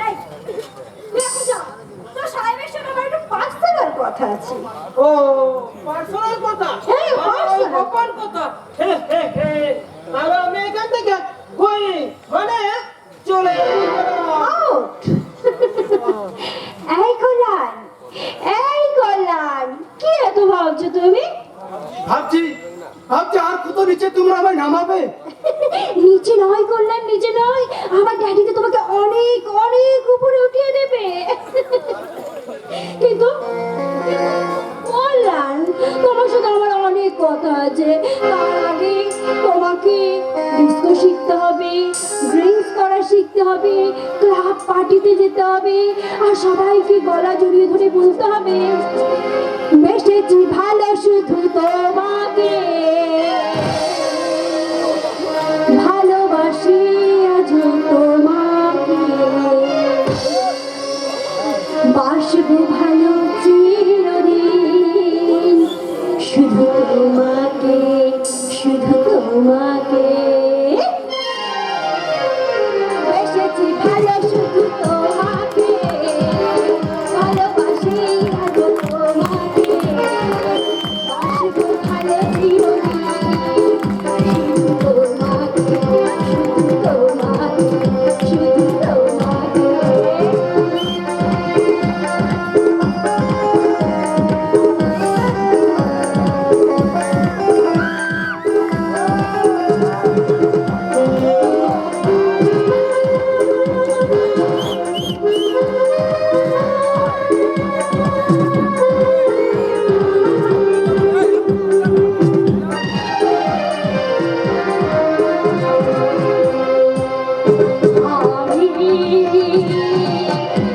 এই, তুই এখন যা। তোর সাহেবের সঙ্গে আমার একটু পার্সোনাল কথা আছে। ও পার্সোনাল কথা, হ্যাঁ, personal। গোপন কথা। হে হে হে, তাহলে আমি এখান থেকে কই মানে চলে Out! এই কল্যাণ, এই কল্যাণ, কি এত ভাবছো তুমি? ভাবছি ভাবছি আর কত নিচে তোমরা আমায় নামাবে? নিচে নয় কল্যাণ, নিচে নয়, আমার ড্যাডি তো তোমাকে অনেক অনেক উপরে উঠিয়ে দেবে। কিন্তু কল্যাণ, তোমার সাথে আমার অনেক কথা আছে। তার আগে তোমাকে ডিস্কো শিখতে হবে, ড্রিঙ্কস করা শিখতে হবে, ক্লাব পার্টিতে যেতে হবে, আর সবাইকে গলা জড়িয়ে ধরে বলতে হবে, বেসেছি ভালো শুধু তোমাকে, ভালোবাসি আজ তোমাকে, বাসবো ভালো চিরদিন, শুধু তোমাকে, শুধু তোমাকে, বেসেছি ভালো শুধু তোমাকে, ভালোবাসি আজ তোমাকে, বাসবো ভালো চিরদিন, শুধু তোমাকে, শুধু তোমাকে, শুধু তোমাকে।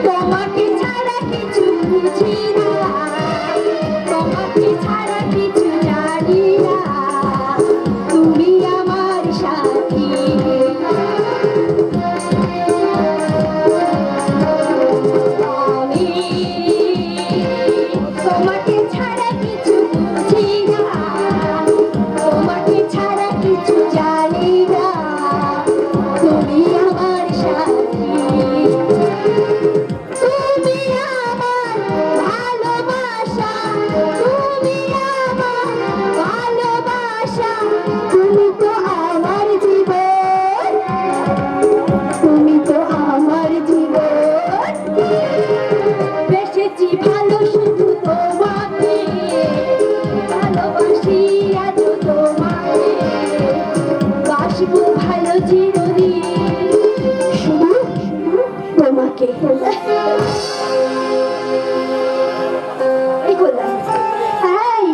তোমাকে ছাড়া কিছু বুঝি না, তোমাকে ছাড়া কিছু জানি না, তুমি আমার সাথী। আমি তোমাকে ছাড়া কিছু বুঝি না, তোমাকে ছাড়া কিছু জানি না, তুমি আমার সাথী। তুমি আমার ভালোবাসা, তুমি আমার ভালোবাসা, তুমি তো আমার জীবন, তুমি তো আমার জীবন, বেসেছি ভালো শুধু তোমাকে, ভালোবাসি আজ তোমাকে, বাসবো ভালো চিরদিন, শুধু তোমাকে। এই কল্যাণ, এই,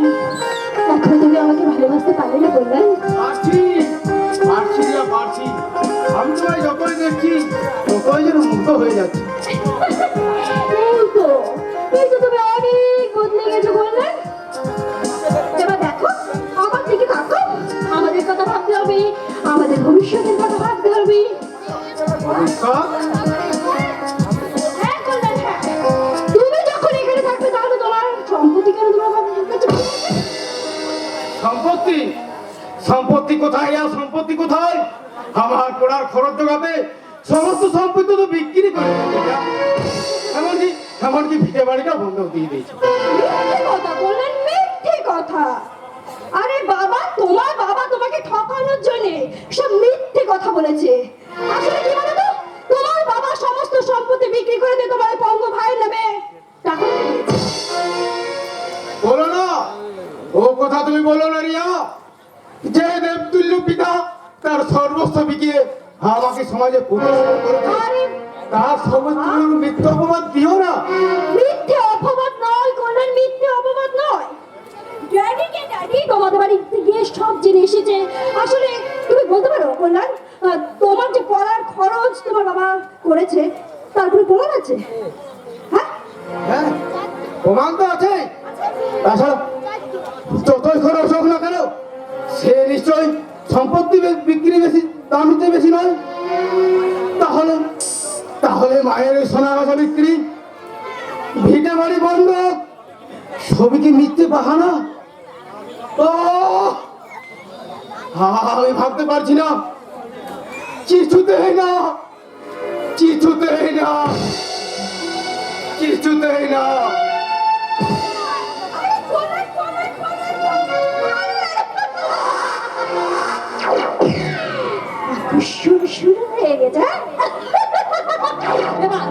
এখন তুমি আমাকে ভালোবাসতে পারলে না কল্যাণ? পারছি পারছি না পারছি, আমি তোমায় যতই দেখছি ততই যেন মুগ্ধ হয়ে যাচ্ছি। এই তো, এই তো তুমি অনেক বদলে গেছো কল্যাণ। এবার দেখো, আমার দিকে তাকো, আমাদের কথা ভাবতে হবে, আমাদের ভবিষ্যতের কথা ভাবতে হবে। ভবিষ্যৎ? হ্যাঁ কল্যাণ, হ্যাঁ, তুমি যখন এখানে থাকবে তাহলে তোমার সম্পত্তি কেন তোমার বাবার কাছে বলবে? সম্পত্তি? সম্পত্তি কোথায় আর সম্পত্তি কোথায়? আমার পড়ার খরচ জোগাতে সমস্ত সম্পত্তি তো বিক্রি করে দিয়েছে। এমনকি এমনকি ভিটে বাড়িটা বন্ধক দিয়ে দিয়েছে। মিথ্যে কথা বললেন, মিথ্যে কথা। আরে বাবা, তোমার বাবা তোমাকে ঠকানোর জন্য সব মিথ্যে কথা বলেছে। আসলে কি বলো তো, তোমার বাবা সমস্ত সম্পত্তি বিক্রি করে দিয়ে তোমার পঙ্গু ভাইয়ের নামে টাকা দিয়েছে। বলো না, ও কথা তুমি বলো না রিয়া, যে দেবতুল্য পিতা তার সর্বস্ব বিকিয়ে আমাকে সমাজে প্রতিষ্ঠা করেছে, আরে তার সমস্ত মিথ্যা অপবাদ দিও না। মিথ্যে অপবাদ নয় কল্যাণ, মিথ্যে অপবাদ নয়। ড্যাডিকে ড্যাডি তোমাদের বাড়িতে গিয়ে সব জেনে এসেছে। আসলে তুমি বলতে পারো কল্যাণ, তোমার যে পড়ার খরচ তোমার বাবা করেছে তারপরে প্রমাণ আছে? হ্যাঁ, হ্যাঁ, প্রমাণ তো আছে। তাছাড়া যতই খরচ হোক না কেন, সে নিশ্চয়ই সম্পত্তি বিক্রি বেশি, দাম দিতে বেশি নয়। তাহলে তাহলে মায়ের ওই সোনা গাছা বিক্রি, ভিটে বাড়ি বন্ধক, সবই কি মিথ্যে বাহানা? ও আমি ভাবতে পারছি না, কিছুতেই না। কিছুতেই না, কিছুতেই না। শুরু শুরু হয়ে গেছে। এবার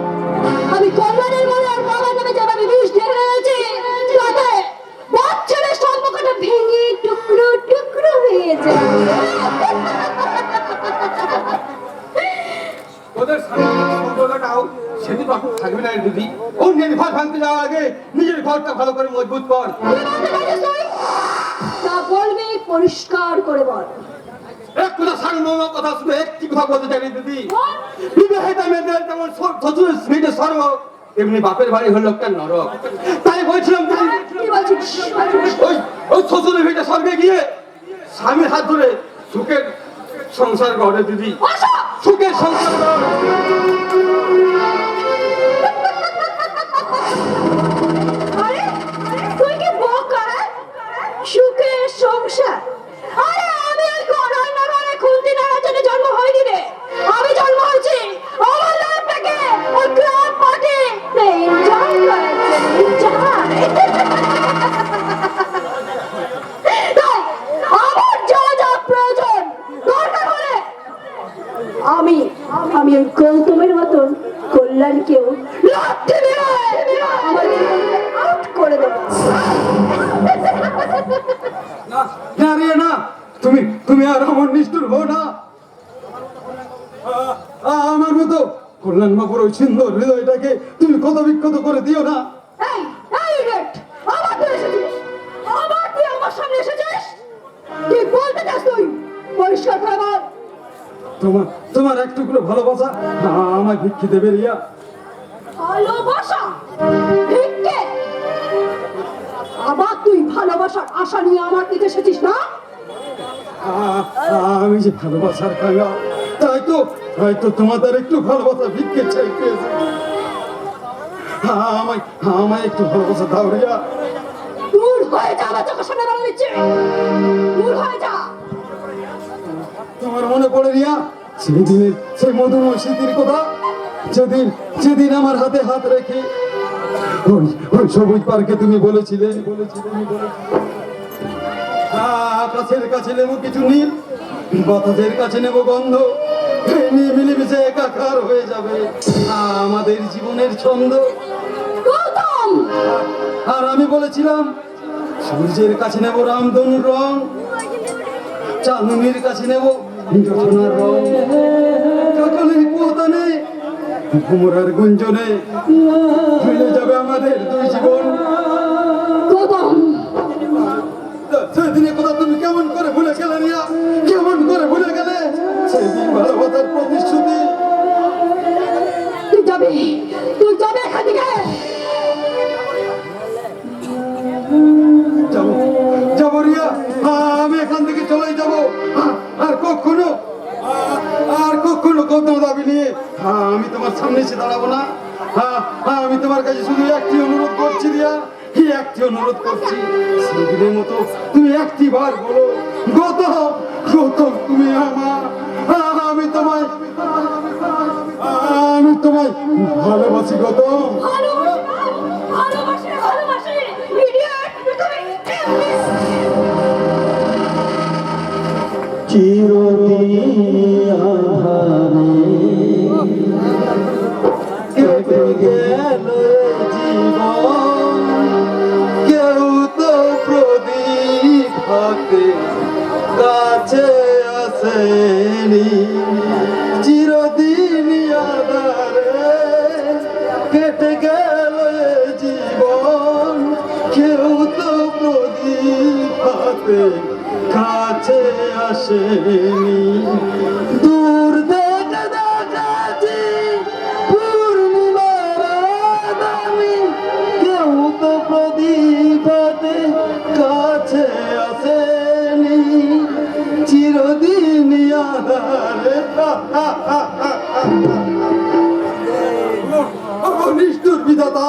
আমি কল্যাণের বলে আর বাবার নামে যেভাবে বিষ ঢেলে রয়েছে তাতে বাচ্চাদের সম্পর্কটা ভেঙে টুকরো টুকরো হয়ে যায়। ওদের সম্পর্কটাও সেদিন থাকবে না দিদি। অন্যের ঘর ভাঙতে যাওয়ার আগে নিজের ঘরটা ভালো করে মজবুত কর। তা বলবি পরিষ্কার করে বল। এক কথা সারমর্ম কথা শুধু একটি কথা বলতে চাই দিদি। বিবাহিত মেয়েদের যেমন শ্বশুরের স্মৃতি স্বর্গ, এমনি বাপের বাড়ি হলো একটা নরক। তাই বলছিলাম কি বলছিস? ওই ওই শ্বশুরের ভিটে স্বর্গে গিয়ে স্বামীর হাত ধরে সুখের সংসার গড়ে দিদি, সুখের সংসার গড়। আরে তুই কি বোকা? সুখের সংসার? আরে আমি ওই গড়াই নগরে খুলতি নাড়ার জন্য জন্ম হয়নি রে। আমি জন্ম হয়েছি আমার লাইফ থেকে ওই ক্লাব পার্টি এনজয় করার জন্য। তাই আমার যা যা প্রয়োজন দরকার হলে আমি আমি ওই গৌতমের মতন কল্যাণকেও লাথি মেরে আমার জীবনকে আউট করে দেবো। না না রে না, তুমি তুমি আর আমার নিষ্ঠুর হো না। আমার মতো কল্যাণ বাবুর ওই সুন্দর হৃদয়টাকে তুমি কত বিক্ষত করে দিও না। এই এই ইডিয়েট, আবার তুই এসেছিস, আবার তুই আমার সামনে এসেছিস। কি বলতে চাস তুই? পরিষ্কার করে বল। তোমার তোমার এক টুকরো ভালোবাসা আমায় ভিক্ষে দেবে রিয়া। ভালোবাসা? ভিক্ষে? আবার তুই ভালোবাসার আশা নিয়ে আমার দিকে এসেছিস না? আমি যে ভালোবাসার খাঙ্গা, তাই তো হয়তো তোমাদের একটু ভালোবাসা ভিক্ষে চাইতে আমায় আমায় একটু ভালোবাসা দাও রিয়া। দূর হয়ে যা, আমার চোখের সামনে দাঁড়া দিচ্ছে। দূর হয়ে যা। তোমার মনে পড়ে রিয়া সেই দিনের সেই মধুময় স্মৃতির কথা, যেদিন যেদিন আমার হাতে হাত রেখে ওই ওই সবুজ পার্কে তুমি বলেছিলে আকাশের কাছে নেবো কিছু নীল, বাতাসের কাছে নেবো গন্ধ, এই নিয়ে মিলেমিশে একাকার হয়ে যাবে আমাদের জীবনের ছন্দ। গৌতম! আর আমি বলেছিলাম সূর্যের কাছে নেব রামধনুর রং, চাঁদনির কাছে নেব জোছনার রং, কাকলের পোতানে ভুমরার গুঞ্জনে মিলে যাবে আমাদের দুই জীবন। গৌতম! সেদিনের কথা তুমি কেমন করে ভুলে গেলে রিয়া, কেমন করে ভুলে গেলে সেদিন ভালোবাসার প্রতিশ্রুতি? তুই যাবি এখান থেকে। যাবো যাবো রিয়া, আমি এখান থেকে চলে যাবো। আর কখনো কত দাবি নিয়ে আমি তোমার সামনে এসে দাঁড়াবো না। আমি তোমার কাছে শুধু একটি অনুরোধ করছি রিয়া, একটি অনুরোধ করছি, সেদিনের মতো তুমি একটি বার বলো গৌতম, গৌতম তুমি আমার, আমি তোমায় ভালোবাসি গৌতম। ভালোবাসি ইডিয়েট চিরদিন কেটে গেল জীবন, কেউ তো প্রদীপ হাতে কাছে আসেনি, চিরদিন আধারে কেটে গেল জীবন, কেউ তো প্রদীপ হাতে কাছে আসেনি, দূর থেকে দেখাচ্ছি পূর্ণিমার আমি, কেউ তো প্রদীপ হাতে কাছে আসেনি, চিরদিন আধারে। নিষ্ঠুর বিধাতা,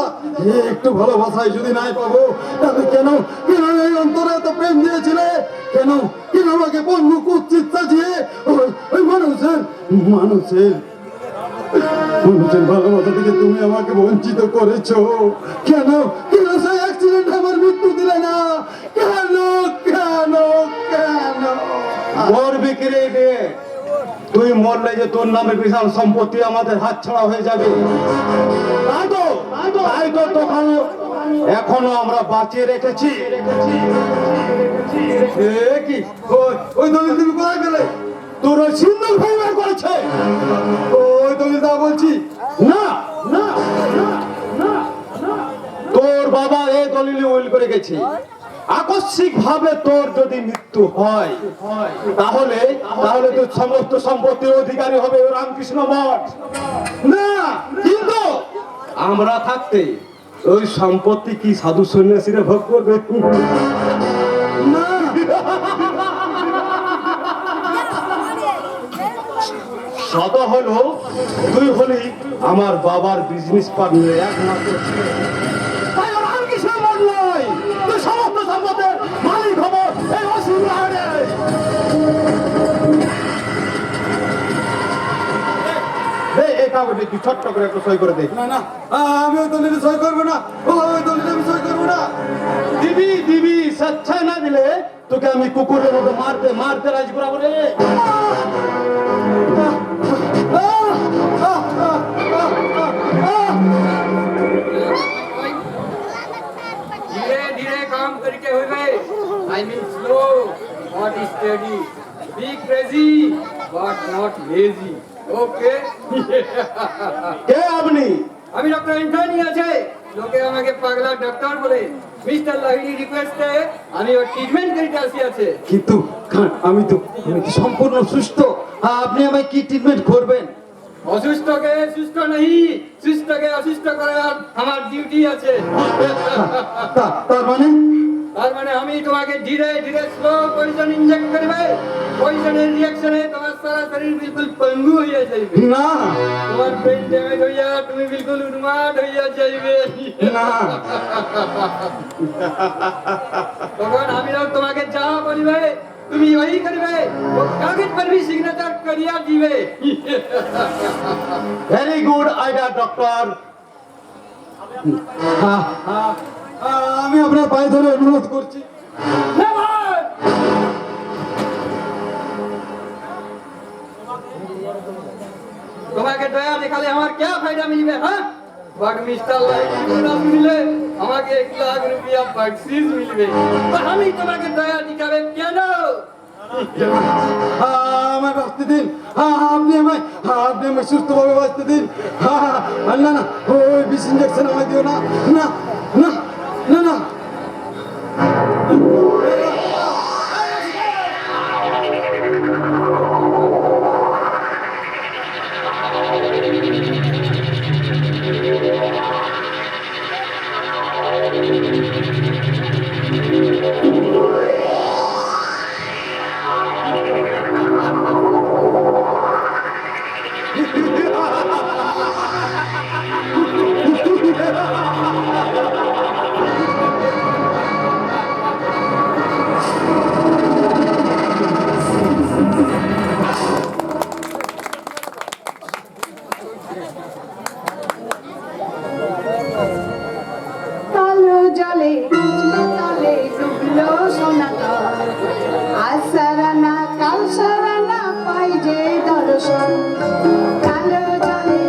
একটু ভালোবাসায় যদি নাই পাবো তাহলে কেন কেন এই অন্তরে এত প্রেম দিয়েছিলে, কেন কেন আমাকে বন্ধু কুচ্ছিত সাজিয়ে ওই ওই মানুষের মানুষের ভালোবাসা থেকে তুমি আমাকে বঞ্চিত করেছো। কেন কেন সেই অ্যাক্সিডেন্ট আমার মৃত্যু দিলে না? কেন কেন কেন? মরবি কি রে বে? তুই মরলে যে তোর নামে বিশাল সম্পত্তি আমাদের হাতছাড়া হয়ে যাবে। তাই তো তখন এখনো আমরা বাঁচিয়ে রেখেছি। এ কি ওই দলিল তুমি কোথায় পেলে? তোর ওই সিন্ধুক ভাই বের করেছে। ওই দলিলটা বলছি না না না না না। তোর বাবা এই দলিলে উইল করে গেছে। আকস্মিক ভাবে তোর যদি মৃত্যু হয় তাহলে তাহলে তোর সমস্ত সম্পত্তির অধিকারী হবে রামকৃষ্ণ মঠ। না, কিন্তু আমরা থাকতে ওই সম্পত্তি কি সাধু সন্ন্যাসীরা ভোগ করবে? না। শত হলো তুই হলি আমার বাবার বিজনেস পার্টনার, একমাত্র ছেলে। তাই রামকৃষ্ণ মঠ নয়, তুই সমস্ত সম্পদের মালিক হব এই অসীম রায়ের। এই কাগজে তুই ছোট্ট করে একটু সই করে দে। না না, আমি ওই দলিলে সই করবো না। ওই দলিলে আমি সই করবো না। দিবি দিবি, স্বেচ্ছায় না দিলে তোকে আমি কুকুরের মতো মারতে মারতে রাজি করাবো রে। धीरे धीरे काम करके हुए I mean slow not steady be crazy but not lazy okay কে আপনি? আমি ডক্টর ইন্টার্নি আছে লোকে আমাকে পাগলা ডক্টর বলে মিস্টার লাহিড়ি রিকোয়েস্টে আমি ওর ট্রিটমেন্ট করতে আসি আছে কিন্তু আমি তো সম্পূর্ণ সুস্থ। আপনি আমায় কি ট্রিটমেন্ট করবেন? অসুস্থকে সুস্থ নেই সুস্থকে অসুস্থ করার আমার ডিউটি আছে তার মানে আমি তোমাকে ধীরে ধীরে স্লো পয়জন ইনজেক্ট করবে পয়জনের রিঅ্যাকশনে তোমার সারা শরীর বিলকুল পঙ্গু হয়ে যাবে না তোমার ব্রেন ড্যামেজ হইয়া তুমি বিলকুল উন্মাদ হইয়া যাইবে না। তখন আমি তোমাকে যা বলিবে তুমি ওই করবে ও কাগজ पर भी সিগনেচার করিয়া দিবে ভেরি গুড আইডিয়া ডক্টর। আমি আপনার পায়ে ধরে অনুরোধ করছি। তোমাকে দয়া দেখালে আমার क्या फायदा मिलবে হ্যাঁ বাট মিস্টার লাইফ না মিলে আমাকে 1 লাখ রুপিয়া বকশিশ মিলবে আর আমি তোমাকে দয়া দেখাবে কেন আমায় বাঁচতে দিন। আপনি আমায় সুস্থভাবে বাঁচতে দিন। না না, ওই বিষ ইঞ্জেকশন আমায় দিও না। না না না না। কালো জলে তলে ডুবলো সোনাটা আজ সারানা কাল সারানা পাই যে দর্শন কালো জলে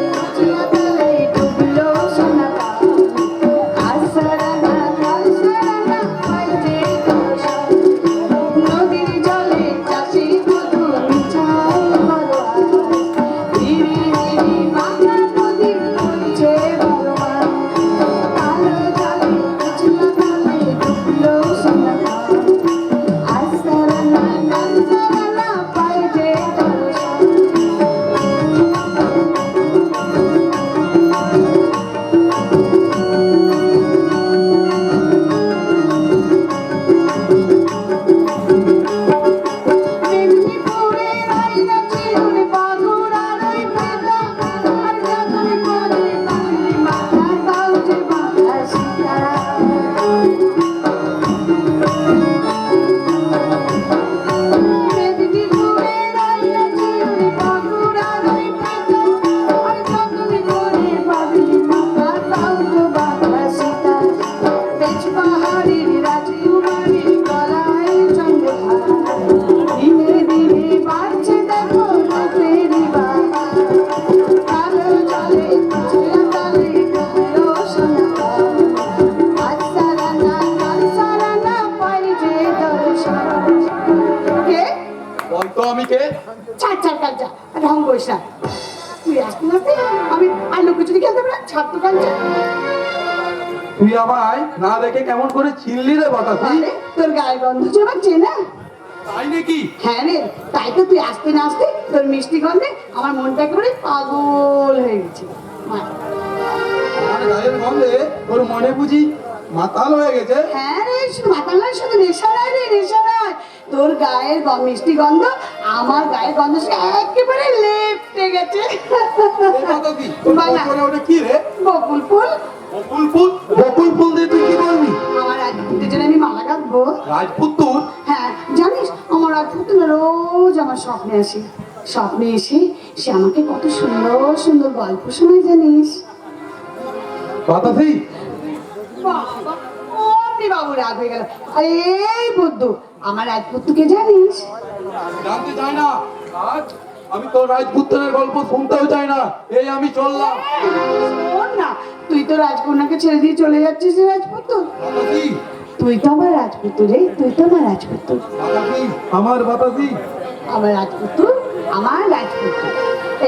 তলে ডুবলো সোনাটা আজ সারানা কাল সারানা পাই যে দর্শন নদীর জলে চাষি মধু মিছাই ভরোয়া ধীরে ধীরে বাংলা নদী হচ্ছে ভগবান কালো জলে তলে ডুবলো সোনাটা আজ সারানা কাল সারানা পাই যে দর্শন তো কাঞ্চা? তুই আমায় না দেখে কেমন করে চিনলি রে বাতাসি? আরে, তোর গায়ের গন্ধ যে আমার চেনা। তাই নাকি? হ্যাঁ রে, তাই তো তুই আসতে না আসতে তোর মিষ্টি গন্ধে আমার মনটা একেবারে পাগল হয়ে গেছে। আমার গায়ের গন্ধে তোর মনে বুঝি মাতাল হয়ে গেছে? হ্যাঁ রে, শুধু মাথা নয়, শুধু নেশা নয় রে, নেশা নয়। তোর গায়ের মিষ্টি গন্ধ আমার গায়ের গন্ধ সে একেবারে লেপটে গেছে। এই বাতাসি, তোর বল না। বলছিস ওটা কি রে? বকুল ফুল। বকুল ফুল? বকুল ফুল দিয়ে তুই কি করবি? আমার রাজপুতের জন্য আমি মালা গাঁথবো। রাজপুত তোর? হ্যাঁ, জানিস আমার রাজপুত না রোজ আমার স্বপ্নে আসে। স্বপ্নে এসে সে আমাকে কত সুন্দর সুন্দর গল্প শোনায় জানিস। বাতাসি, বাবা, অমনি বাবু রাগ হয়ে গেল। আরে এই বুদ্ধু, আমার রাজপুতকে জানিস? জানতে চাই না। আজ আমি তোর রাজপুত্রের গল্প শুনতেও চাই না। এই আমি চললাম। শোন না, তুই তো রাজকন্যাকে ছেড়ে দিয়ে চলে যাচ্ছিস রে রাজপুত। বাতাসি, তুই তো আমার রাজপুত রে, তুই তো আমার রাজপুত। বাতাসি, আমার বাতাসি। আমার রাজপুত, আমার রাজপুত।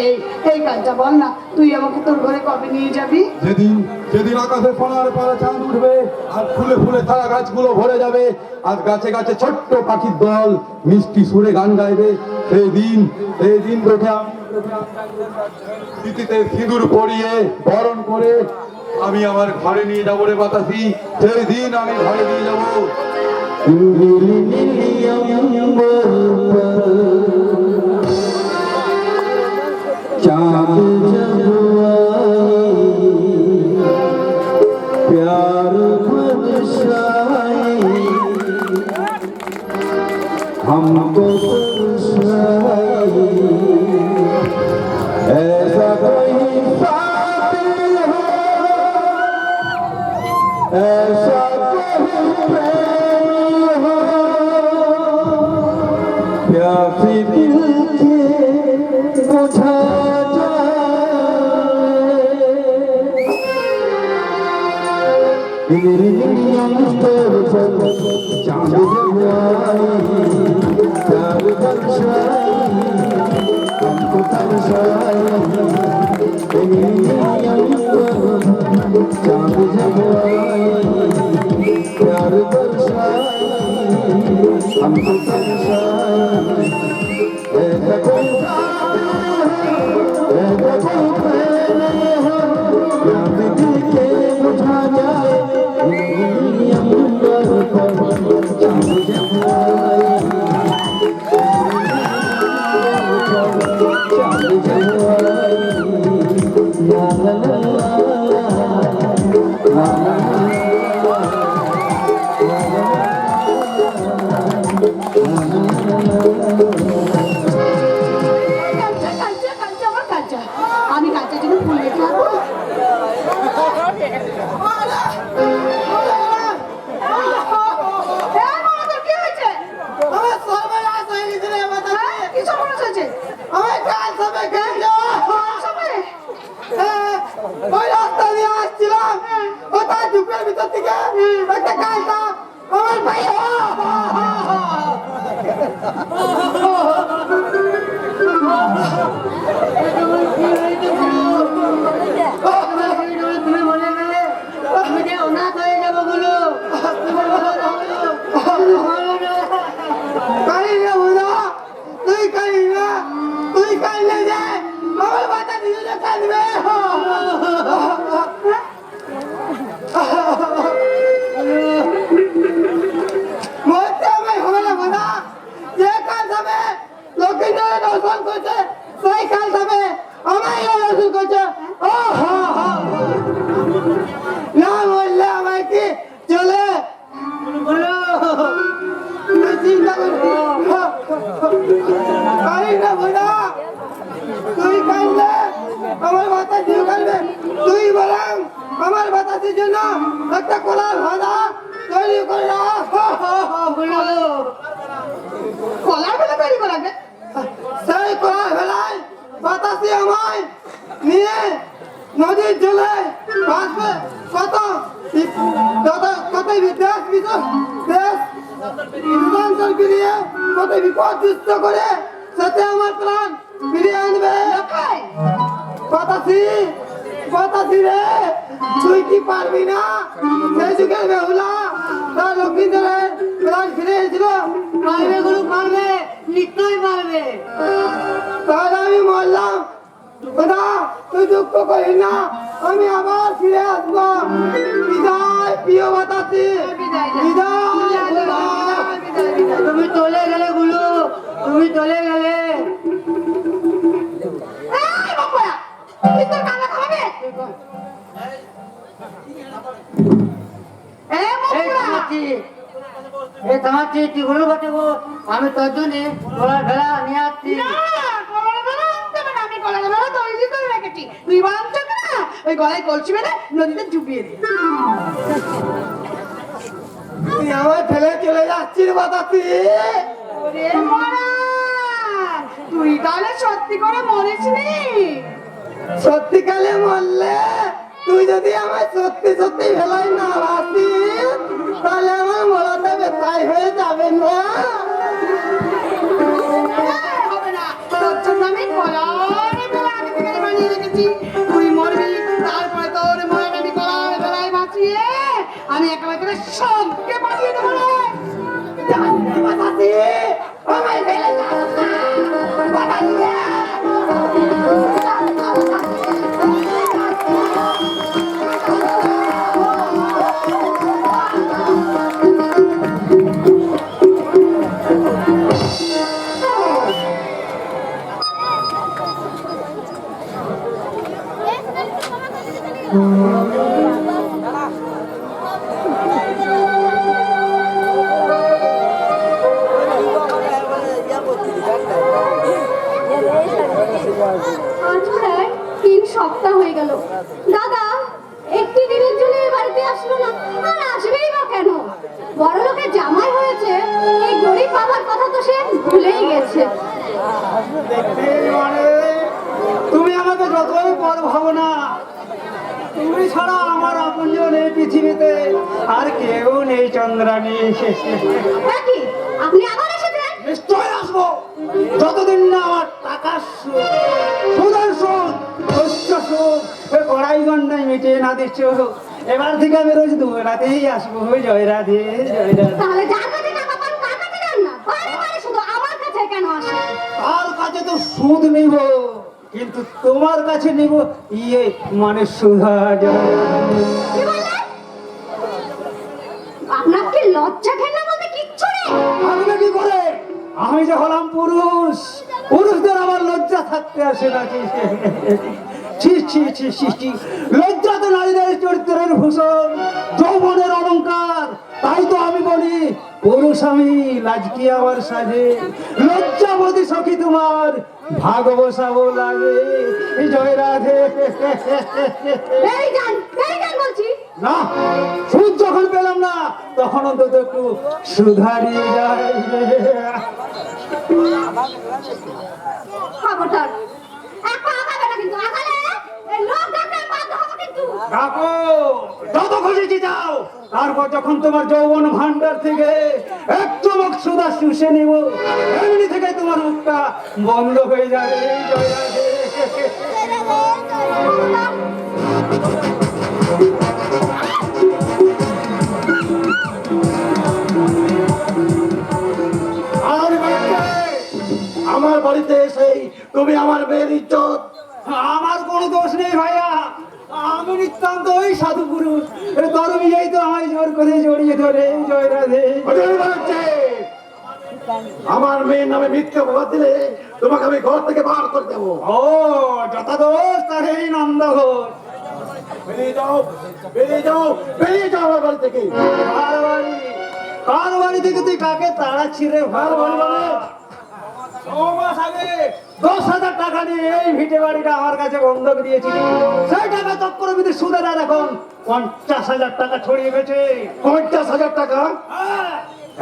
এই এই কাজটা বল না, তুই আমাকে তোর ঘরে কবে নিয়ে যাবি? যেদিন যেদিন আকাশে সোনার পাড়া চাঁদ উঠবে আর ফুলে ফুলে তারা গাছগুলো ভরে যাবে আর গাছে গাছে ছোট্ট পাখির দল মিষ্টি সুরে গান গাইবে, সেই দিন তোকে আমি স্মৃতিতে সিঁদুর পরিয়ে বরণ করে আমি আমার ঘরে নিয়ে যাবো রে বাতাসি। সেই দিন আমি ঘরে নিয়ে যাবো। चांद जब प्यार बरसाए हमको बरसाए ऐसा कोई साथी हो, ऐसा कोई प्रेमी हो, प्यासी दिल के बुझा चांद जब प्यार बरसाए हमको तरसाए चांद जब प्यार बरसाए हमको तरसाए ऐसा कोई ऐसा कोई प्रेम हो प्यार दिल के बुझा जाए কাঞ্চা, কাঞ্চা, কাঞ্চা, আমার কাঞ্চা। আমি কাঞ্চার জন্য ফুল রেখে আসবো। এই বাবা, তোর কি হয়েছে? আমার সর্বনাশ হয়ে গেছে রে বাতাসি। হ্যাঁ, কি সর্বনাশ হয়েছে? আমার কাল সবে গেল। সবাই? ওই রাস্তা দিয়ে আসছিলাম, কোথায় ঝুঁকের ভিতর থেকে একটা কাল সাপ আমার ভাই আমি যে অনাথ হয়ে যাবো গুলো কালি না বুঝা, তুই কালি না, তুই কালি যে আমার বাচ্চা দুজনে কাঁদবে। মরতে আমি হবে না বুঝা, যে কাল যাবে লক্ষ্মীন্দরে দর্শন করছে সেই কাল যাবে আমায় দর্শন করছে। না বললে আমায় কি চলে চিন্তা করবি না বোঝা, তুই কাঁদলে আমার বাতা দিয়ে কাঁদবে। তুই বলাম আমার বাতাসের জন্য একটা কলার ভাজা তৈরি করে কলার বেলা তৈরি করা গে? সেই কলার ভেলায় বাতাসে আমায় নিয়ে নদীর জলে ভাসবে। কত কত দেশ দেশ বিধানসর ফিরিয়ে কত বিপদ যুদ্ধ করে সাথে আমার প্রাণ ফিরিয়ে আনবে। বাতাসি কথা রে তুই কি পারবি না সেই যুগের বেহুলা তার লক্ষ্মীদের প্রাণ ফিরে এসেছিল পারবে গুরু পারবে, নিশ্চয়ই পারবে। তাহলে আমি মরলাম না তুই দুঃখ করিস না আমি আবার ফিরে আসবো বিদায় প্রিয় বাতাসি বিদায়। বিদায় বিদায়। তুমি চলে গেলে গুরু, তুমি চলে গেলে। তুই তোর কানা খাবে? আমি তোর জন্য গলার ভেড়া নিয়ে আসছি। আমি গলার বেলা তৈরি করে রেখেছি, তুই বাঞ্চ না ওই গলায় কলসি বেঁধে নদীতে ডুবিয়ে দে। তুই আমার ফেলে চলে যাচ্ছিস বাতাসি ওরে মরা, তুই তাহলে সত্যি করে মরিসনি? সত্যিকালে মরলে তুই যদি আমার সত্যি সত্যি ফেলাই না আসিস তাহলে আমার মরাটা বেতাই হয়ে যাবে না হবে না, তোর জন্য আমি গলার বেলা আগে থেকে বানিয়ে রেখেছি। তুই মরবি, তারপরে তোর মরাটা আমি গলার বেলায় বাঁচিয়ে আমি একেবারে সবকে বাঁচিয়ে দেবো রে। বাতাসি আমায় ফেলে যাস না বাতাসি আজ প্রায় 3 সপ্তাহ হয়ে গেল দাদা একটি দিনের জন্য এই বাড়িতে আসলো না আর আসবেই বা কেন বড় লোকের জামাই হয়েছে এই গরিব বাবার কথা তো সে ভুলেই গেছে তুমি আমাকে যতই বড় ভাবো না তুমি ছাড়া আমার আপনজন এই পৃথিবীতে আর কেউ নেই চন্দ্রানী। নাকি আপনি আবার এসেছেন নিশ্চয় আসবো যতদিন না আমার টাকা সুদের সুদ শস্য সুদ কড়াই গন্ডায় মিটিয়ে না দিচ্ছ। এবার থেকে আমি রোজ দুবেলাতেই আসবো। জয় রাধে জয় রাধে। তাহলে যার কাছে টাকা পান তার কাছে যান না বারে বারে শুধু আমার কাছে কেন আসেন তার কাছে তো সুদ নিব কিন্তু তোমার কাছে নিব মানে সুধা। জয় রাধে। কি বললেন আপনার কি লজ্জা ঘেন্না বলতে কিচ্ছু নেই থাকবে কি করে? আমি যে হলাম পুরুষ, পুরুষদের আবার লজ্জা থাকতে আসে নাকি? ছি ছি ছি ছি ছি। লজ্জা তো নারীদের চরিত্রের ভূষণ, যৌবনের অলংকার। তাই তো আমি বলি পুরুষ আমি লাজ কি আবার সাজে, লজ্জাবতী সখী তোমার ভাগ বসাবো লাগে। জয় রাধে। এই যান বলছি না, সুদ যখন পেলাম না তখন অন্তত একটু সুধারিয়ে যায়। খবরদার একটা আগাবে না কিন্তু আগালে এই লোক ডাকতে বাধ্য হবো কিন্তু কাকু যত খুশি যাও, তারপর যখন তোমার যৌবন ভান্ডার থেকে এক চমক সুদা শুষে নিব এমনি থেকে তোমার মুখটা বন্ধ হয়ে যাবে। জয় রাধে। আমার বাড়িতে এসে তুমি আমার মেয়ের ইজ্জত আমার কোনো দোষ নেই ভাইয়া, আমি নিতান্ত ওই সাধু পুরুষ ধর্মীয় তো আমায় জোর করে জড়িয়ে ধরে। জয় রাধে। আমার মেয়ের নামে মিথ্যে অপবাদ দিলে তোমাকে আমি ঘর থেকে বার করে দেবো। ও যথা দোষ তার এই নন্দ ঘোষ। বেরিয়ে যাও বেরিয়ে যাও বেরিয়ে যাও আমার বাড়ি থেকে। কার বাড়ি থেকে তুই কাকে তাড়াচ্ছি রে? কার বাড়ি মানে? 6 মাস আগে 10,000 টাকা নিয়ে এই ভিটে বাড়িটা আমার কাছে বন্ধক দিয়েছি। সেই টাকা চক্রবৃদ্ধি সুদের আর এখন 50,000 টাকা ছড়িয়ে গেছে। 50,000 টাকা?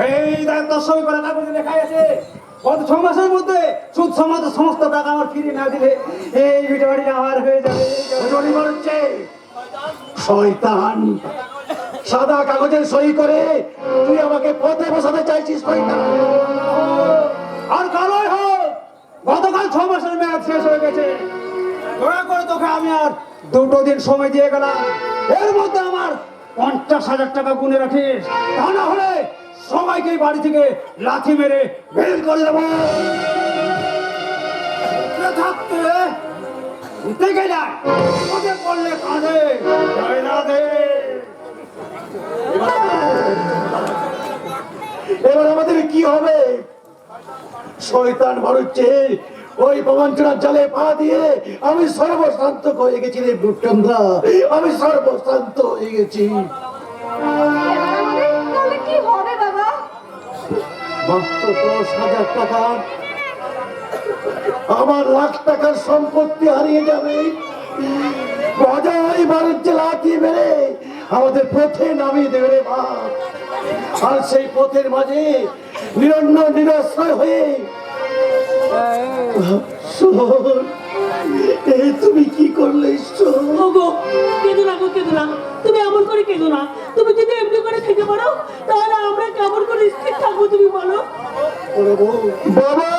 এই দেখ তোর সই করা কাগজে লেখা আছে গত 6 মাসের মধ্যে সুদ সমাজ সমস্ত টাকা আমার ফিরিয়ে না দিলে এই ভিটে বাড়িটা আমার হয়ে যাবে। হচ্ছে শয়তান, সাদা কাগজে সই করে তুই আমাকে পথে বসাতে চাইছিস শয়তান। আর কালোই হোক, গতকাল 6 মাসের মেয়াদ শেষ হয়ে গেছে। দয়া করে তোকে আমি আর দুটো দিন সময় দিয়ে গেলাম, এর মধ্যে আমার 50,000 টাকা গুনে রাখিস, তা না হলে সবাইকে বাড়ি থেকে লাথি মেরে বের করে দেবো। থাকতে দিতে গেলে ওদের করলে কাঁদে, জয় রাধে। এবার আমাদের কি হবে? শয়তান বাড়ুচ্ছে, ওই প্রবঞ্চনার জালে পা দিয়ে আমি সর্বশান্ত হয়ে গেছি রে বুটচন্দ্রা, আমি সর্বশান্ত হয়ে গেছি। এবার আমাদের তাহলে কি হবে বাবা? মাত্র 10,000 টাকা, আমার লাখ টাকার সম্পত্তি হারিয়ে যাবে। বাজারে বাণিজ্যে লাথি মেরে আমাদের পথে নামিয়ে দেবে রে বাপ। আর সেই পথের মাঝে নিরন্ন নিরাশ্রয় হয়ে ঈশ্বর, এ তুমি কি করলে ঈশ্বর? ওগো কেঁদো না গো, কেঁদো না, তুমি এমন করে কেঁদো না। তুমি যদি এমনি করে থেকে পারো তাহলে আমরা কেমন করে স্থির থাকবো তুমি বলো। ওরে বউ, বাবা,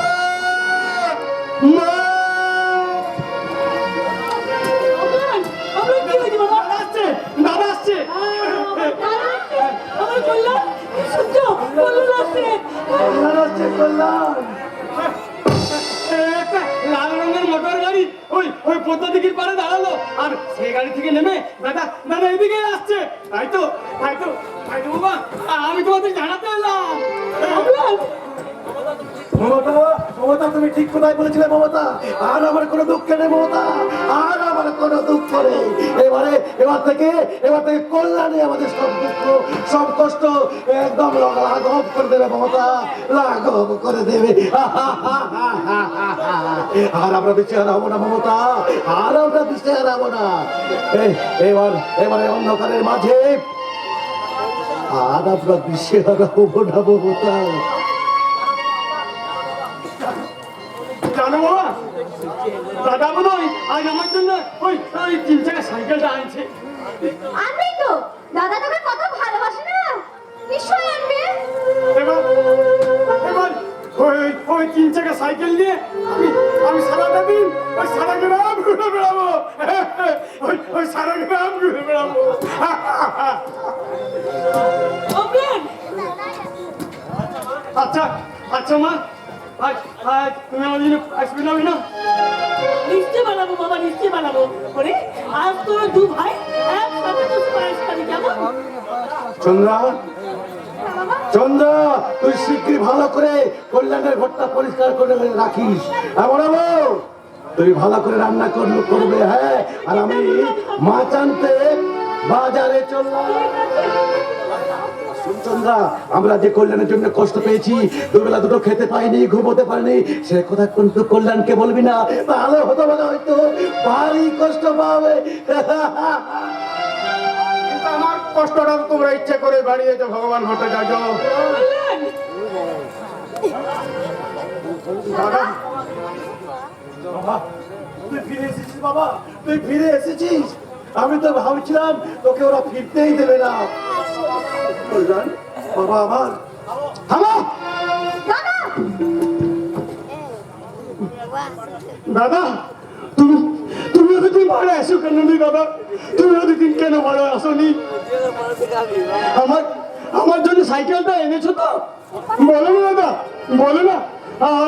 মা, আমরা কি হয়েছে বাবা? আসছে, বাবা আসছে। আমার কল্যাণ সহ্য কল্যাণ আসছে। কল্যাণ আসছে, কল্যাণ। একটা লাল রঙের মোটর গাড়ি ওই ওই পদ্মা দিঘির পাড়ে দাঁড়ালো, আর সেই গাড়ি থেকে নেমে দাদা দাদা এদিকে আসছে। তাই তো বাবা, আমি তোমাদের জানাতে এলাম। মমতা, মমতা, তুমি ঠিক কোথায় বলেছিলে মমতা। আর আমার কোনো দুঃখ নেই মমতা, আর আমার কোনো দুঃখ নেই। এবার থেকে কল্যাণে আমাদের সব দুঃখ সব কষ্ট একদম লাঘব করে দেবে মমতা, লাঘব করে দেবে। আর আমরা দিশে হারাবো না মমতা, আর আমরা দিশে হারাবো না। এবারে অন্ধকারের মাঝে আর আমরা দিশে হারাবো না মমতা। জানো বাবা, দাদা বোধ হয় আজ আমার জন্য ওই 3 চাকা সাইকেলটা আনছে। আনবি তো, দাদা তোকে কত ভালোবাসে না, নিশ্চয়ই আনবে। এবার ওই 3 চাকা সাইকেল নিয়ে আমি সারাটা দিন ওই সারা গ্রাম ঘুরে বেড়াবো, ওই সারা গ্রাম ঘুরে বেড়াবো। আচ্ছা আচ্ছা মা, আজ তুমি আমার জন্য আসবে না? নিশ্চয় বানাবো বাবা, নিশ্চয় বানাবো। ওরে আজ তোরা দু ভাই একসাথে বসে পায়েস খাবি কেমন? চন্দ্রা, চন্দ্রা, তুই শীঘ্রই ভালো করে কল্যাণের ঘরটা পরিষ্কার করে রাখিস। এমন তুই ভালো করে রান্না করবে, হ্যাঁ। আর আমি মাছ আনতে বাজারে চললাম। চন্দ্রা, আমরা যে কল্যাণের জন্য কষ্ট পেয়েছি, দুবেলা দুটো খেতে পাইনি, ঘুমোতে পারিনি, সে কথা কিন্তু কল্যাণকে বলবি না, তাহলে হতো বলে হয়তো ভারী কষ্ট পাবে। কিন্তু আমার কষ্টটা তোমরা ইচ্ছে করে বাড়িয়েছো ভগবান ভট্টাচার্য। দাদা, বাবা, তুই ফিরে এসেছিস বাবা, তুই ফিরে এসেছিস। আমি তো ভাবছিলাম তোকে ওরা ফিরতেই দেবে না। কল্যাণ, বাবা আমার, থামো। দাদা, তুমি ওদিন ভালো আসো কেন? দাদা, তুমি ওদিন কেন ভালো আসনি? আমার জন্য সাইকেলটা এনেছো তো? বলো না দাদা, বলো না,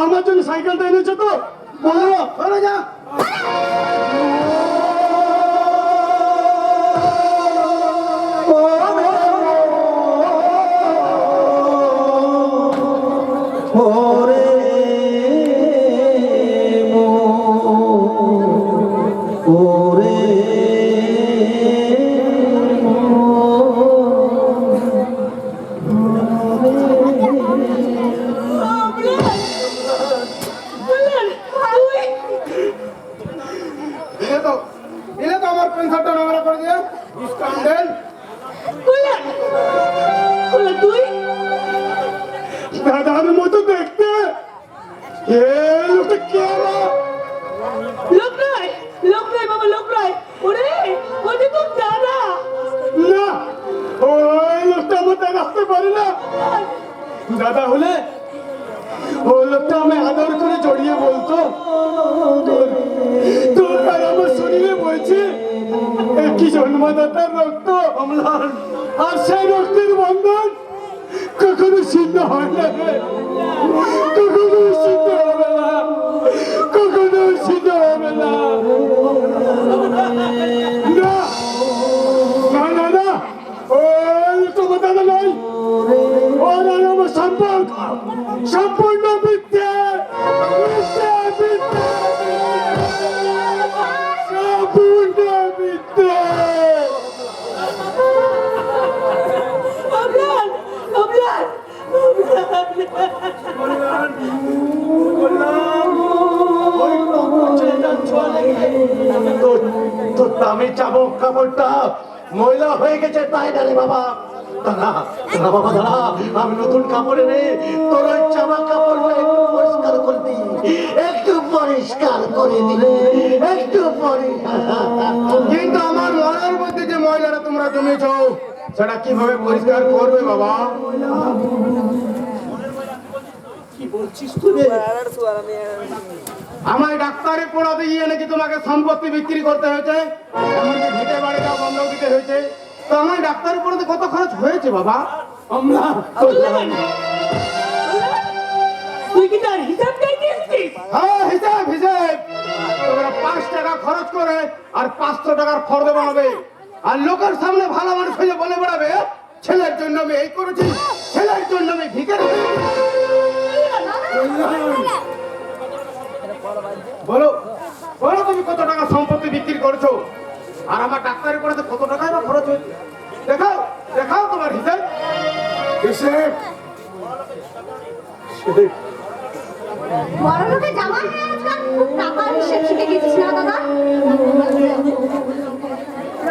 আমার জন্য সাইকেলটা এনেছো তো? বলো না। বলো যা। দিলে তো আমার পেন্সিলটা নোংরা করে দিয়ে স্ক্যান্ডেল। তুই দাদার মতো দেখতে, লোকটা কে? লোক নয় বাবা, লোক নয়। ওরে ওটা তো দাদা। না, ওই লোকটা আমার দাদা হতে পারে না। দাদা হলে ওই লোকটা আমি আদর করে জড়িয়ে বলতো, তোর আর আমার শরীরে বলছে কি জন্মদাতার রক্ত অম্লান, আর সেই রক্তের বন্ধন কখনো ছিন্ন হয় না রে। কখনো ছিন্ন হবে না, কখনো ছিন্ন হবে না। না না না না, ওই তোমার দাদা নয়, ওর আর আমার সম্পর্ক সম্পূর্ণ মিথ্যে, মিথ্যে, মিথ্যে, সম্পূর্ণ মিথ্যে। অম্লান, অম্লান, অম্লান। তোর দামি চাবক কাপড়টা ময়লা হয়ে গেছে তাই না রে বাবা? দাঁড়া দাঁড়া বাবা দাঁড়া, আমি নতুন কাপড় এনে তোর ওই জামা কাপড়টা একটু পরিষ্কার করে দিই, একটু পরিষ্কার করে দিলে একটু কিন্তু আমার মনের মধ্যে যে ময়লাটা তোমরা জমেছ সেটা কিভাবে পরিষ্কার করবে বাবা? কি বলছিস তুই? আমায় ডাক্তারে পড়াতে গিয়ে নাকি তোমাকে সম্পত্তি বিক্রি করতে হয়েছে, এমনকি ভিটে বাড়িটা বন্ধ দিতে হয়েছে। তো আমায় ডাক্তারে পড়াতে কত খরচ হয়েছে বাবা? তুই কি তার হিসাব চাইতে এসেছিস? হ্যাঁ, হিসাব হিসাব। তোমরা 5 টাকা খরচ করে আর 500 টাকার ফর্দ বানাবে, আর লোকের সামনে ভালো মানুষ হয়ে বলে বেড়াবে ছেলের জন্য আমি এই করেছি, ছেলের জন্য আমি ভিখারি হয়েছি। বলো বলো, তুমি কত টাকা সম্পত্তি বিক্রি করেছো, আর আমার ডাক্তারের পড়াতে কত টাকা বা খরচ হয়েছে? দেখাও দেখাও তোমার হিসাব। হিসেব বড় লোকের জামা নিয়ে আজকাল খুব টাকার হিসেব শিখে গেছিস না দাদা?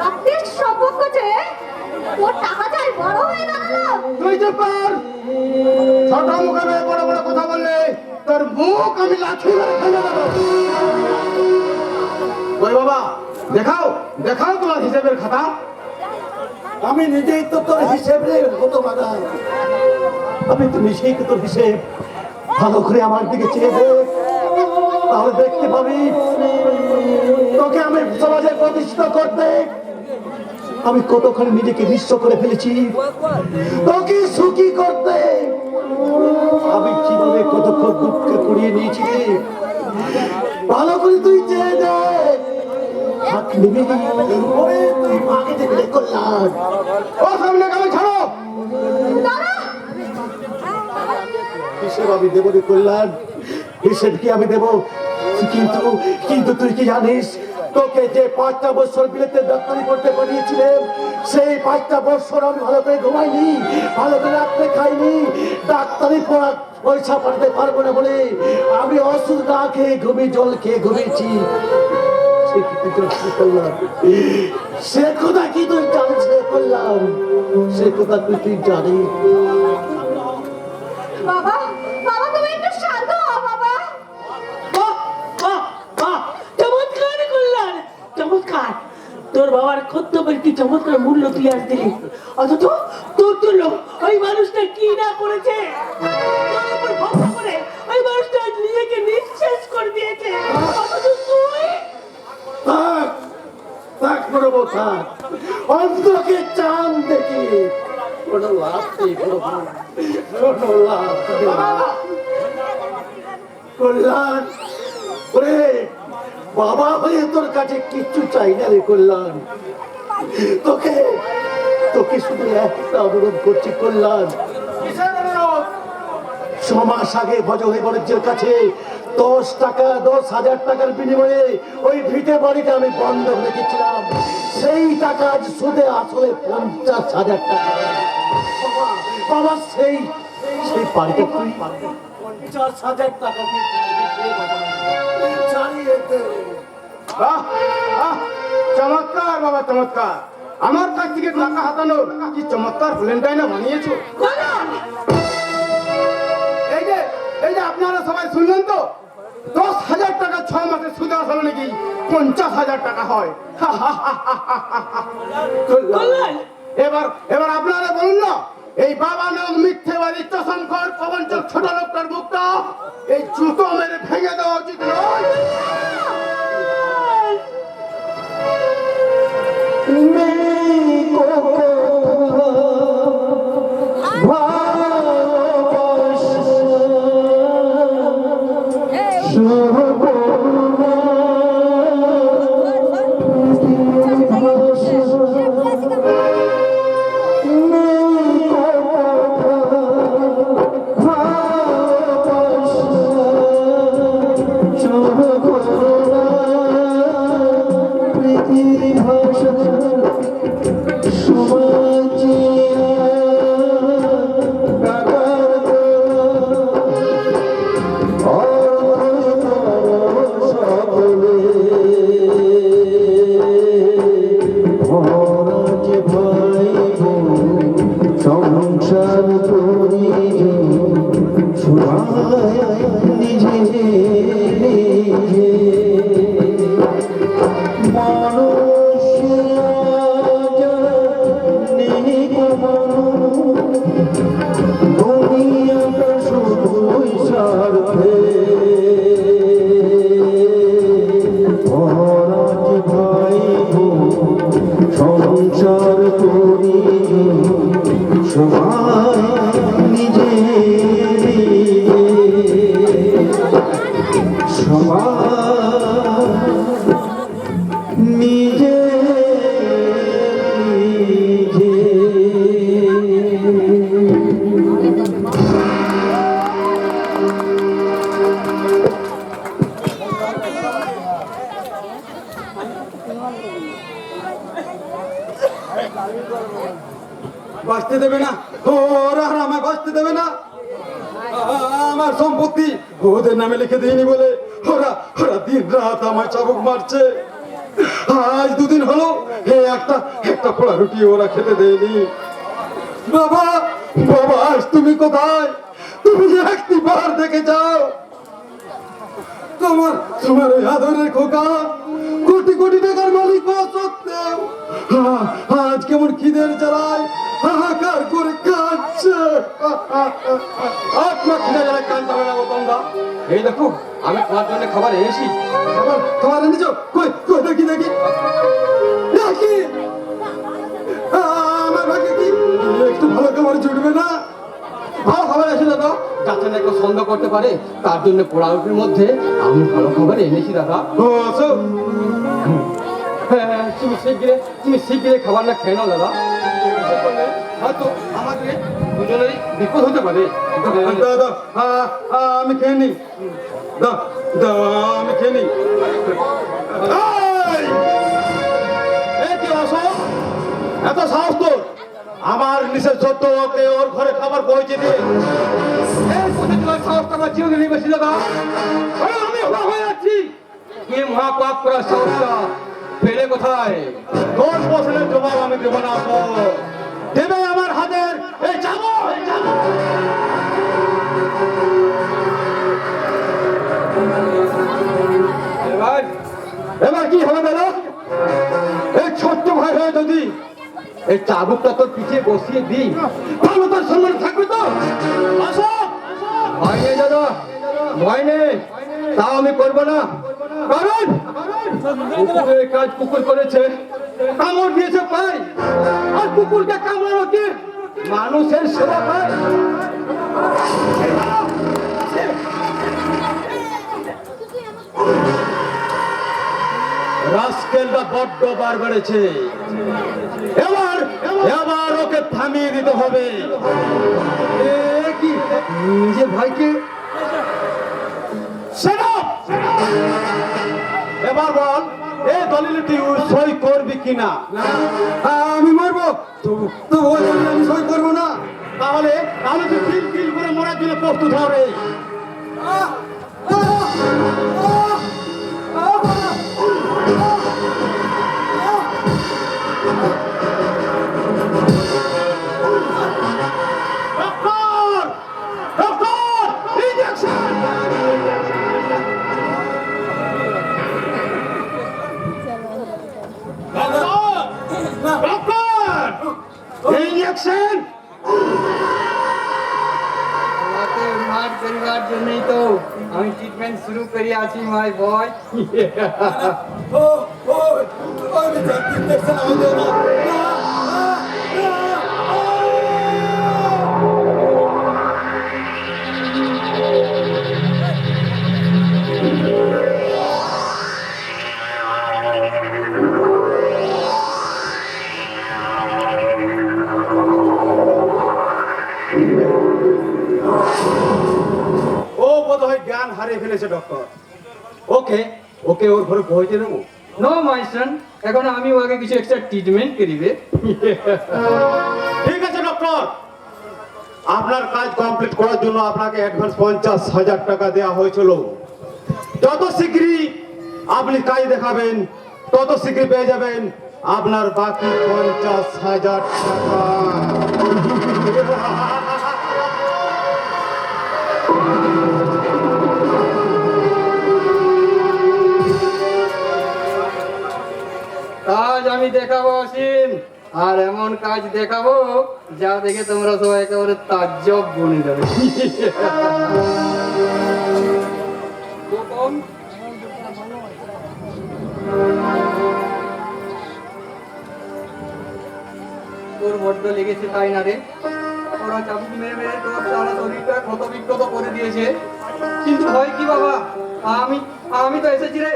রক্তের সম্পর্ক যে তোর টাকা চাই বড় হয়ে গেল না? তুই চুপ কর, ছোট মুখে মেয়ে বড় বড় কথা বললে তোর মুখ আমি লাঠি মেরে ফেলে দেবো। ওই বাবা, দেখাও দেখাও তোমার হিসেবের খাতা। আমি নিজেই তো তোর হিসেবে কত বাধা, আমি তো নিজেই তো তোর হিসেব। ভালো করে আমার দিকে চেয়ে দে, তাহলে দেখতে পাবি তোকে আমি সমাজে প্রতিষ্ঠিত করতে আমি কতখানি নিজেকে নিঃস্ব করে ফেলেছি, তোকে সুখী করতে আমি কিভাবে কতক্ষণ দুঃখে কুড়িয়ে নিয়েছি রে। ভালো করে তুই চেয়ে দে, হাত নিবি ওরে, তুই মাকে দেখলে কল্যাণ। ও সামনে কামে ছাড়ো, হিসেব আমি দেবো রে কল্যাণ, হিসেব কি আমি দেবো। কিন্তু কিন্তু তুই কি জানিস, তোকে যে 5টা বছর বিলেতে ডাক্তারি করতে পাঠিয়েছিলাম, সেই 5টা বছর আমি ভালো করে ঘুমাইনি, ভালো করে রাত্রে খাইনি, ডাক্তারি পড়া পয়সা পাঠাতে পারবো না বলে আমি ওষুধ না খেয়ে ঘুমিয়ে জল খেয়ে ঘুমিয়েছি। সে কথা কি তুই জানিস রে কল্যাণ, সে কথা তুই জানিস? বাবা বাবা তুমি একটু শান্ত হও বাবা। বাহ, বাহ, বাহ, চমৎকার কল্যাণ, চমৎকার। তোর বাবার কর্তব্যের কি চমৎকার মূল্য তুই আজ দিলি, অথচ তোর জন্য ওই মানুষটা কি না করেছে, তোর উপর ভরসা করে ওই মানুষটা আজ নিজেকে নিঃশেষ করে দিয়েছে, অথচ তুই থাক থাক করবো, থাক অন্তকে চান দেখি কোনো লাভ নেই, কোনো লাভ নেই। কল্যাণ ওরে, বাবা হয়ে তোর কাছে কিচ্ছু চাই না রে কল্যাণ, তোকে তোকে শুধু একটা অনুরোধ করছি কল্যাণ। ছমাস আগে ভজহরি বণিজ্যের কাছে 10,000 টাকার বিনিময়ে ওই ভিটে বাড়িটা আমি বন্ধক রেখেছিলাম, সেই টাকা আজ সুদে আসলে 50,000 টাকা। বাবা, বাবা সেই সেই বাড়িটা তুই 50,000 টাকা দিয়ে চালিয়ে দে। বাহ, বাহ, চমৎকার বাবা, চমৎকার। আমার কাছ থেকে টাকা হাতানো কি চমৎকার প্ল্যানটাই না বানিয়েছো। এই যে আপনারা সবাই শুনলেন তো, 10,000 টাকা 6 মাসে সুদে আসলে নাকি 50,000 টাকা হয়। এবার এবার আপনারা বলুন না, এই বাবা নাম মিথ্যেবাদী চশমখোর প্রবঞ্চক ছোট লোকটার মুখটা এই জুতো মেরে ভেঙে দেওয়া উচিত নয়? নেই কোথাও ভালোবাসা সংসার করি নিজে নিজে মানুষ দুনিয়াটা শুধুই স্বার্থে মহারাজ ভাই সংসার করি সবাই নিজে সবাই নিজে বাঁচতে দেবে না, ওরা আর আমায় বাঁচতে দেবে না। আমার সম্পত্তি ওদের নামে লিখে দিইনি বলে ওরা ওরা দিন রাত আমায় চাবুক মারছে। আজ দুদিন হলো একটা একটা পোড়া রুটি ওরা খেতে দেয়নি। বাবা বাবা আজ তুমি কোথায়? তুমি একটি বার দেখে যাও। তোমার তোমার ওই আদরের খোকা কোটি কোটি টাকার মালিক হওয়া সত্ত্বেও আজ কেমন খিদের জ্বালায় হাহাকার করে কাঁদছে। আপনার খিদে জ্বালায় কাঁদতে হবে না তোমরা। এই দেখো আমি তোমার জন্য খাবার এনেছি। খাবার এনেছো? কই কই দেখি দেখি দেখি। আমার ভাগ্যে কি একটু ভালো খাবার জুটবে না? ভালো খাবার আছে দাদা, যাতে না কেউ সন্দেহ করতে পারে, তার জন্য পোড়া রুটির মধ্যে আমি ভালো খাবার এনেছি দাদা। ও আচ্ছা। হ্যাঁ, তুমি শিগগিরে খাবার না খেয়ে নাও দাদা। হয়তো আমাদের দুজনেরই বিপদ হতে পারে। দাদা আমি খেয়ে নি, আমি খেয়ে নি। এত সাহস তোর? আমার নিচের ছোট্ট ওকে ওর ঘরে খাবার পৌঁছে দিয়ে সাহস আমার জীবনে নেই বেশি দাদা। আমি অবাক হয়ে যাচ্ছি, কি মহাপাপ করার সাহসটা পেলে কোথায়? 10 বছরের জবাব আমি দেবো না। দেবে আমার হাতের এই চামচ। এবার কি হবে দাদা? এই ছোট্ট ভাই হয়ে যদি এই চাবুকটা তোর পিছিয়ে বসিয়ে দিই, ভালো তোর সম্মান থাকবে তো? আসো। ভয় নেই দাদা, ভয় নেই, তাও আমি করবো না। কারণ কুকুরের কাজ কুকুর করেছে, কামড় দিয়েছে পাই, আর কুকুরকে কামড়ানো কি মানুষের সেবা পায়? রাস্কেলটা বড্ড বার বেড়েছে। এবার এবার ওকে থামিয়ে দিতে হবে। কি নিজের ভাইকে এবার বল, এই দলিলে তুই সই করবি কিনা? আমি মরবো তো আমি সই করবো না। তাহলে তাহলে তুই কিল কিল করে মরার জন্য প্রস্তুত হবে। ইঞ্জেকশন তোমাকে মার করিবার জন্যই তো আমি ট্রিটমেন্ট শুরু করিয়াছি মাই বয়। ওই আমি জানতে দেখছেন আমাদের না ও বোধহয় জ্ঞান হারিয়ে ফেলেছে ডক্টর। ওকে ওকে ওর ঘরে পৌঁছে দেবো। নো মাই সন, এখন আমি ওকে কিছু এক্সট্রা ট্রিটমেন্ট করিবে। ঠিক আছে ডক্টর, আপনার কাজ কমপ্লিট করার জন্য আপনাকে অ্যাডভান্স 50,000 টাকা দেওয়া হয়েছিল। যত শীঘ্রই আপনি কাজ দেখাবেন তত শীঘ্রই পেয়ে যাবেন আপনার বাকি 50,000 টাকা। কাজ আমি দেখাবো অসীম, আর এমন কাজ দেখাবো যা দেখে তোমরা সবাই একেবারে তাজ্জব বনে যাবে। গোপন, তোর বড্ড লেগেছে তাই না রে? ওরা চাবুক মেরে মেরে তোর সারা শরীরটা ক্ষত বিক্ষত করে দিয়েছে, কিন্তু ভয় কি বাবা? আমি আমি তো এসেছি রে,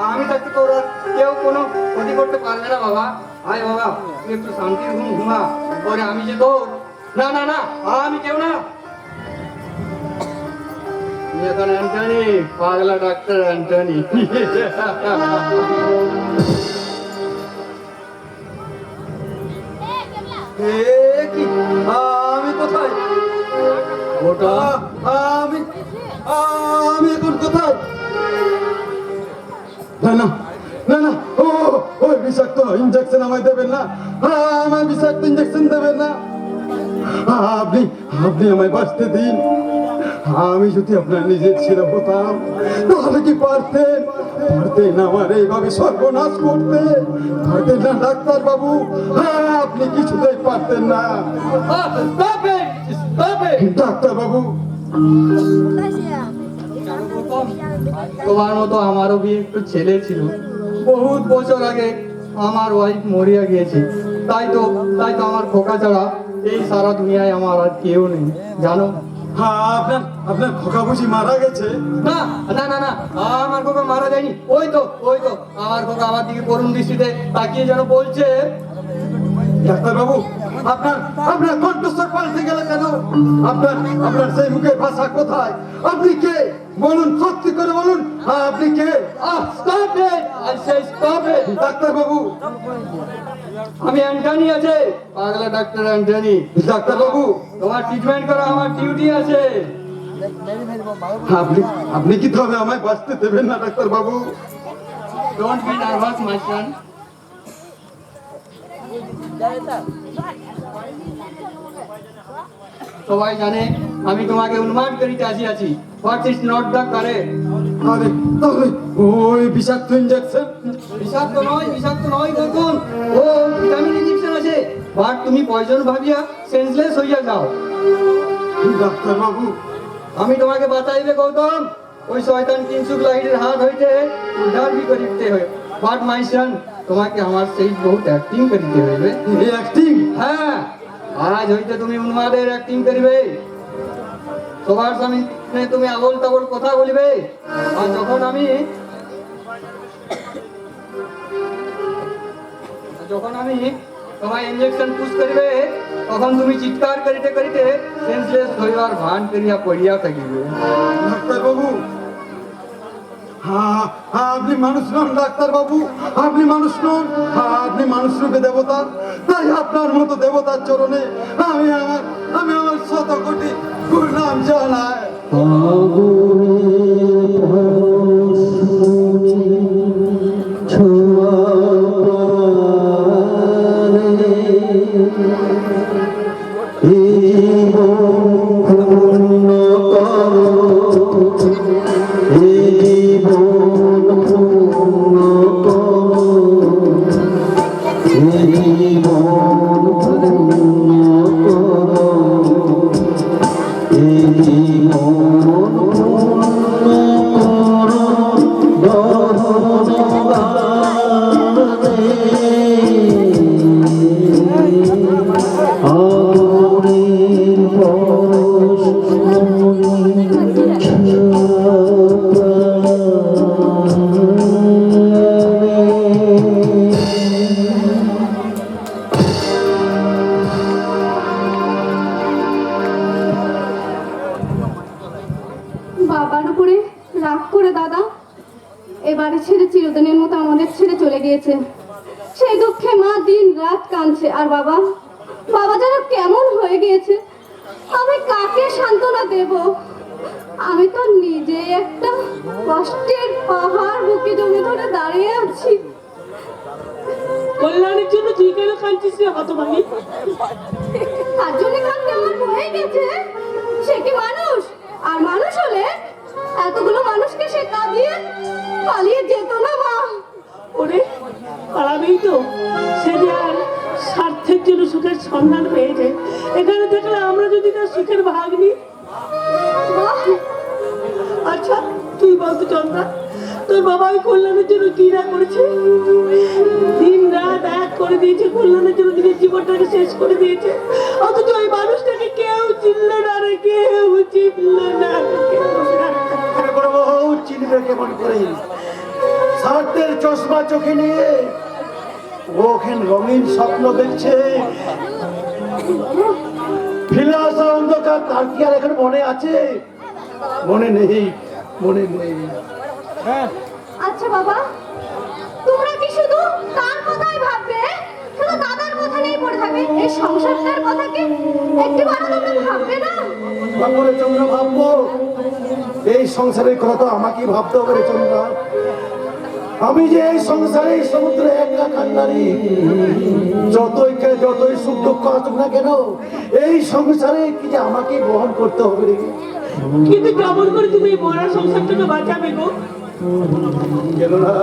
আমি থাকতে তোর আর কেউ কোনো ক্ষতি করতে পারবে না বাবা। আয় বাবা, তুই একটু শান্তির ঘুম ঘুমা, পরে আমি যে তোর। না না না, আমি কেউ না। তুই এখন অ্যান্টনি, পাগলা ডাক্তার অ্যান্টনি। কি আমি কোথায়? ওটা আমি আমি এখন কোথায়? না না না না, ও ওই বিষাক্ত ইনজেকশন আমায় দেবেন না, আমায় বিষাক্ত ইনজেকশন দেবেন না। আপনি আপনি আমায় বাঁচতে দিন। আমি যদি আপনার নিজের ছেলে হতাম তাহলে কি পারতেন আমার এইভাবে সর্বনাশ করতে? পারতেন না ডাক্তার বাবু, আপনি কিছুতেই পারতেন না Stop it! Stop it! Doctor বাবু। তোমার মতো আমারও কি একটু ছেলে ছিল, বহুত বছর আগে আমার ওয়াইফ মরিয়া গিয়েছে। তাই তো আমার খোকা ছাড়া এই সারা দুনিয়ায় আমার আর কেউ নেই, জানো? আপনার আপনার খোকা বুঝি মারা গেছে? না না না না, আমার খোকা মারা যায়নি। ওই তো আমার খোকা আমার দিকে করুণ দৃষ্টিতে তাকিয়ে যেন বলছে। ডাক্তার বাবু, আপনার আপনার কণ্ঠস্বর পাল্টে গেল কেন? আপনার আপনার সেই মুখের ভাষা কোথায়? আপনি কে বলুন, সত্যি করে বলুন, আপনি কে? Stop it! I say stop it! Doctor বাবু, আমি অ্যান্টনি আছে, পাগলা ডাক্তার অ্যান্টনি। ডাক্তার বাবু, তোমার ট্রিটমেন্ট করা আমার ডিউটি আছে। আপনি আপনি কি তবে আমায় বাঁচতে দেবেন না ডাক্তার বাবু? Don't be nervous my son. সবাই জানে আমি তোমাকে উন্মাদ করিতে আসিয়াছি। What is not the correct? আরে তবে ওই বিষাক্ত ইনজেকশন? বিষাক্ত নয় গৌতম, ও ভিটামিন ইনজেকশন আছে। বাট তুমি পয়জন ভাবিয়া সেন্সলেস হইয়া যাও। ডাক্তার বাবু, আমি তোমাকে বাঁচাইবে গৌতম, ওই শয়তান কিংসুক লাহিড়ের হাত হইতে উদ্ধার বি করিতে হয়। বাট মাই সন, তোমাকে আমার সেই বহুত অ্যাক্টিং করিতে হইবে। এই অ্যাক্টিং? হ্যাঁ, আজ হইতে তুমি উন্মাদের অ্যাক্টিং করিবে। সবার সামনে তুমি আবল তাবল কথা বলিবে। আর যখন আমি তোমার ইনজেকশন পুশ করিবে, তখন তুমি চিৎকার করিতে করিতে সেন্সলেস হইবার ভান করিয়া পড়িয়া থাকিবে। ডাক্তার বাবু, আপনি মানুষ নন ডাক্তার বাবু, আপনি মানুষ নন, আপনি মানুষ রূপে দেবতা। তাই আপনার মতো দেবতার চরণে আমি আমার শত কোটি প্রণাম জানাই। Oh বাড়ি ছেড়ে চিরদিনের মতো আমাদের ছেড়ে চলে গিয়েছে। সেই দুঃখে মা দিন রাত কাঁদছে। আর বাবা, বাবা যেন কেমন হয়ে গিয়েছে। আমি কাকে সান্ত্বনা দেব? আমি তো নিজে একটা কষ্টের পাহাড় বুকে জমে ধরে দাঁড়িয়ে আছি। কল্যাণের জন্য তুই কেন কাঁদছিস রে হতভাগী? তার জন্য কাঁদতে আমার হয়ে গেছে। সে কি মানুষ? আর মানুষ হলে এতগুলো মানুষকে সে কাঁদিয়ে পালিয়ে যেত না মা। ওরে পালাবেই তো, সে যে আর স্বার্থের জন্য সুখের সন্ধান পেয়েছে। এখানে থাকলে আমরা যদি তার সুখের ভাগ নিই। মা, আচ্ছা তুই বলতো চন্দ্রা, তোর বাবা ওই কল্যাণের জন্য কি না করেছে? দিন রাত এক করে দিয়েছে, কল্যাণের জন্য নিজের জীবনটাকে শেষ করে দিয়েছে। অথচ ওই মানুষটাকে কেউ চিনল না রে, কেউ চিনল না, কেউ না। মনে করবো চিনবে কেমন করে? স্বার্থের চশমা চোখে নিয়ে ওখানে রঙিন স্বপ্ন দেখছে, ফিরে আসা অন্ধকার তার কি আর এখন মনে আছে? মনে নেই, মনে নেই। আচ্ছা বাবা, তোমরা কি শুধু তার কথাই ভাববে? শুধু দাদার কথা নিয়ে পড়ে থাকবে? এই সংসারটার কথা কি একটিবারও তোমরা ভাববে না? বাপরে চন্দ্র ভাববো? এই সংসারের কথা তো আমাকেই ভাবতে হবে রে চন্দ্র। আমি যে এই সংসারে এই সমুদ্রে একা কান্নারি, যতই সুখ দুঃখ আসুক না কেন, এই সংসারে কি যে আমাকে বহন করতে হবে রে। কিন্তু কেমন করে তুমি এই মরা সংসারটাকে বাঁচাবে গো? কেননা